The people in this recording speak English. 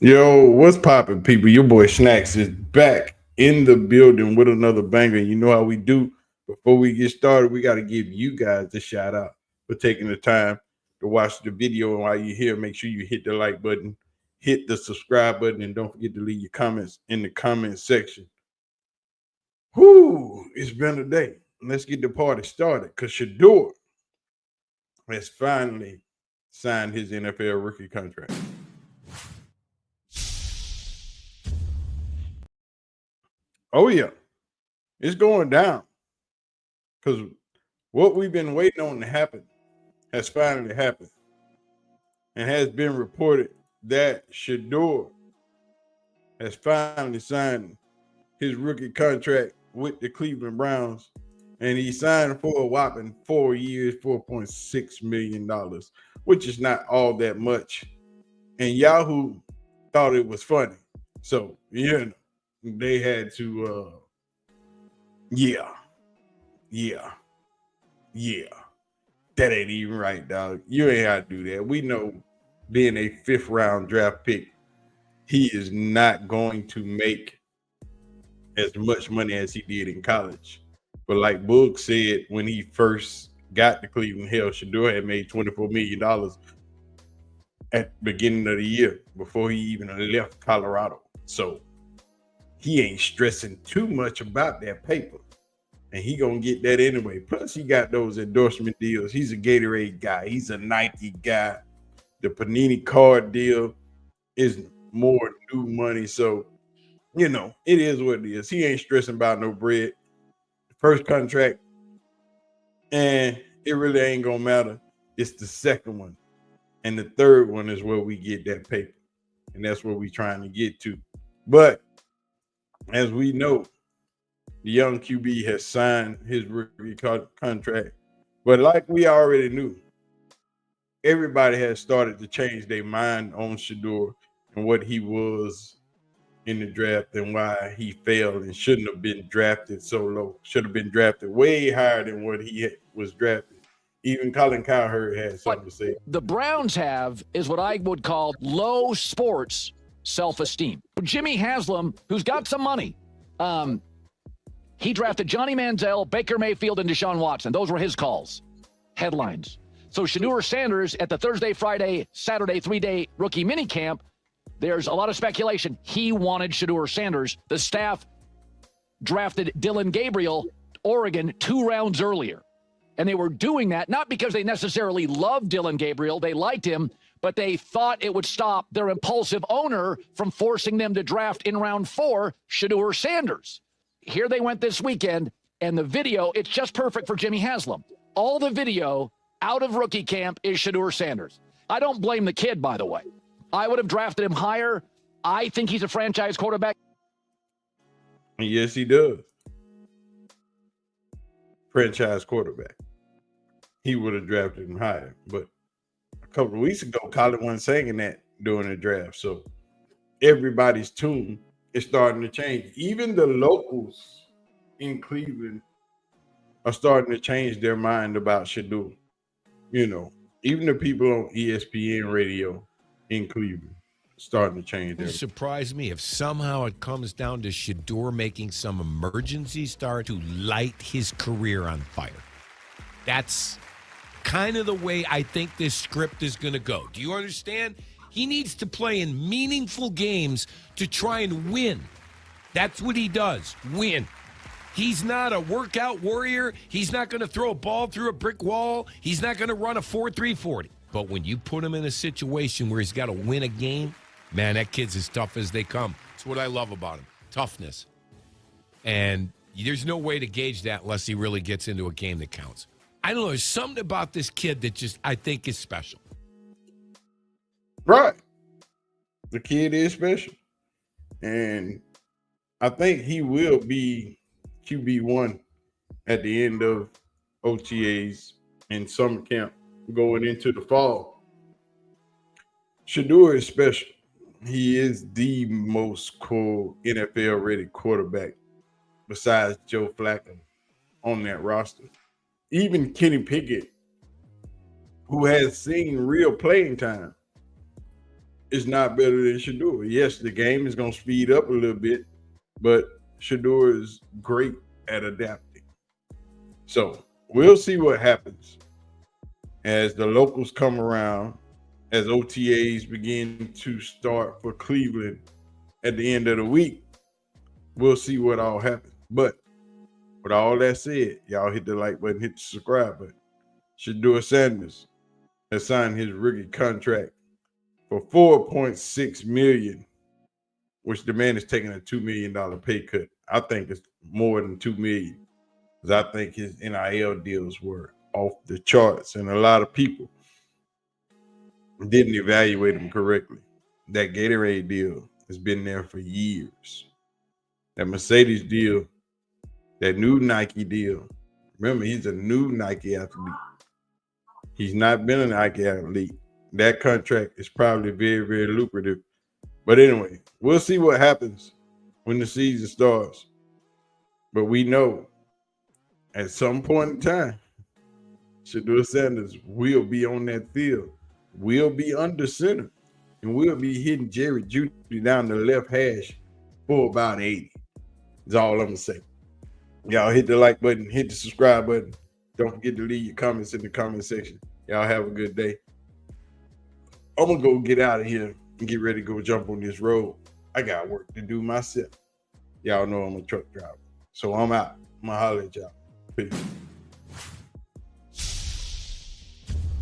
Yo, what's poppin', people? Your boy Snacks is back in the building with another banger. You know how we do. Before we get started, we got to give you guys a shout out for taking the time to watch the video. And while you're here, make sure you hit the like button, hit the subscribe button, and don't forget to leave your comments in the comment section. Whoo, it's been a day. Let's get the party started because Shedeur has finally signed his NFL rookie contract. Oh, yeah, it's going down. Because what we've been waiting on to happen has finally happened and has been reported that Shedeur has finally signed his rookie contract with the Cleveland Browns. And he signed for a whopping 4 years, $4.6 million, which is not all that much. And Yahoo thought it was funny. So, they had to, yeah, yeah, yeah. That ain't even right, dog. You ain't how to do that. We know being a fifth round draft pick, he is not going to make as much money as he did in college. But like Boog said, when he first got to Cleveland, hell, Shedeur had made $24 million at the beginning of the year before he even left Colorado. So he ain't stressing too much about that paper. And he gonna get that anyway. Plus, he got those endorsement deals. He's a Gatorade guy. He's a Nike guy. The Panini card deal is more new money. So, it is what it is. He ain't stressing about no bread. First contract, and it really ain't gonna matter. It's the second one. And the third one is where we get that paper. And that's where we trying to get to. But as we know, the young QB has signed his rookie contract. But like we already knew, everybody has started to change their mind on Shedeur and what he was in the draft and why he failed and shouldn't have been drafted so low. Should have been drafted way higher than what he was drafted. Even Colin Cowherd had What something to say. the Browns have is what I would call low sports self-esteem. Jimmy Haslam, who's got some money, he drafted Johnny Manziel, Baker Mayfield, and Deshaun Watson. Those were his calls. Headlines. So Shedeur Sanders at the Thursday, Friday, Saturday 3-day rookie minicamp, there's a lot of speculation. He wanted Shedeur Sanders. The staff drafted Dylan Gabriel, Oregon, 2 rounds earlier. And they were doing that not because they necessarily loved Dylan Gabriel, they liked him, but they thought it would stop their impulsive owner from forcing them to draft in round 4 Shedeur Sanders. Here they went this weekend, and the video, it's just perfect for Jimmy Haslam. All the video out of rookie camp is Shedeur Sanders. I don't blame the kid, by the way. I would have drafted him higher. I think he's a franchise quarterback. Yes, he does. Franchise quarterback. He would have drafted him higher. But a couple of weeks ago, Colin wasn't saying that during the draft. So everybody's tune is starting to change. Even the locals in Cleveland are starting to change their mind about Shedeur. Even the people on ESPN radio in Cleveland starting to change It their. surprise me if somehow it comes down to Shedeur making some emergency start to light his career on fire. That's kind of the way I think this script is going to go. Do you understand? He needs to play in meaningful games to try and win. That's what he does, win. He's not a workout warrior. He's not going to throw a ball through a brick wall. He's not going to run a 4.340. But when you put him in a situation where he's got to win a game, man, that kid's as tough as they come. That's what I love about him, toughness. And there's no way to gauge that unless he really gets into a game that counts. I don't know. There's something about this kid that just I think is special. Right. The kid is special. And I think he will be QB1 at the end of OTAs and summer camp going into the fall. Shedeur is special. He is the most cool NFL ready quarterback besides Joe Flacco on that roster. Even Kenny Pickett, who has seen real playing time, is not better than Shedeur. Yes, the game is going to speed up a little bit, but Shedeur is great at adapting. So we'll see what happens as the locals come around, as OTAs begin to start for Cleveland at the end of the week. We'll see what all happens. But with all that said, y'all hit the like button, hit the subscribe button. Shedeur Sanders has signed his rookie contract for $4.6 million, which the man is taking a $2 million pay cut. I think it's more than $2 million, because I think his NIL deals were off the charts, and a lot of people didn't evaluate him correctly. That Gatorade deal has been there for years. That Mercedes deal, that new Nike deal. Remember, he's a new Nike athlete. He's not been a Nike athlete. That contract is probably very, very lucrative. But anyway, we'll see what happens when the season starts. But we know at some point in time, Shedeur Sanders will be on that field, will be under center, and will be hitting Jerry Jeudy down the left hash for about 80. That's all I'm going to say. Y'all hit the like button, hit the subscribe button. Don't forget to leave your comments in the comment section. Y'all have a good day. I'm going to go get out of here and get ready to go jump on this road. I got work to do myself. Y'all know I'm a truck driver. So I'm out. I'm going to holler at y'all. Peace.